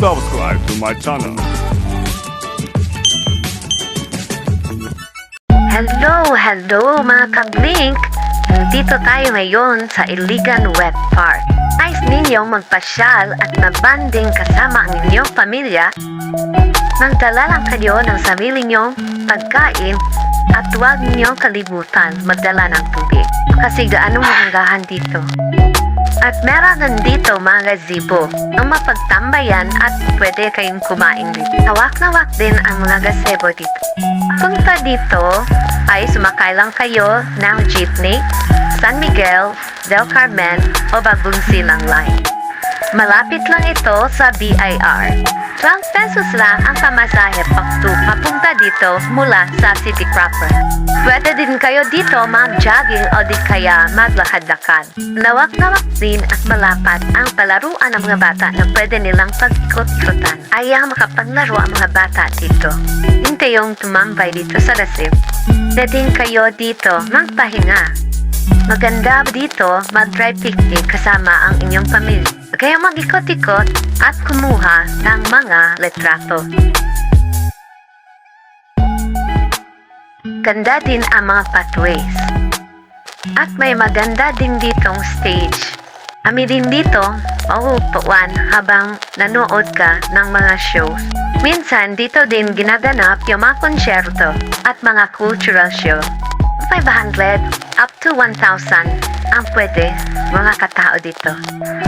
Subscribe to my channel. Hello mga ka-Blink! Nandito tayo ngayon sa Iligan Wet Park. Nais ninyong magpasyal at mabanding kasama ang inyong pamilya. Magdala lang kayo ng sarili ninyong pagkain at huwag ninyong kalimutan magdala ng tubig kasi gaano maanggahan dito. At meron din dito mga gazebo ang mapagtambayan at pwede kayong kumain dito. Hawak na hawak din ang mga gazebo dito. Punta dito ay sumakay lang kayo ng jeepney, San Miguel, Del Carmen o Bagong Silang Line. Malapit lang ito sa BIR. 12 pesos lang ang pamasahe papunta dito mula sa city proper. Pwede din kayo dito mag-jogging o di kaya maglakad-lakad. Lawak-lawak din at malapat ang palaruan ng mga bata na pwede nilang pag-ikot-ikotan. Ayaw makapaglaro ang mga bata dito. Hindi yung tumambay dito sa resip. Pwede din kayo dito magpahinga. Maganda dito mag-drive picnic kasama ang inyong pamilya. Kaya mag-ikot-ikot at kumuha ng mga litrato. Ganda din ang mga pathways. At may maganda din ditong stage. Kami din dito mauupuan habang nanood ka ng mga shows. Minsan dito din ginaganap yung mga konsyerto at mga cultural show. 500 up to 1,000 ang pwede mga katao dito.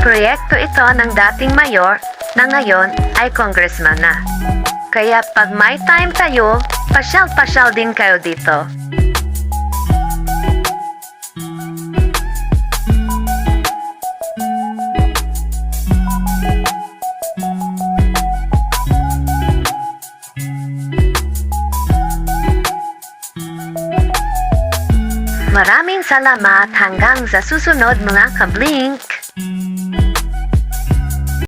Proyekto ito ng dating mayor na ngayon ay congressman na. Kaya pag may time kayo, pasyal-pasyal din kayo dito. Maraming salamat hanggang sa susunod mga ka-Blink!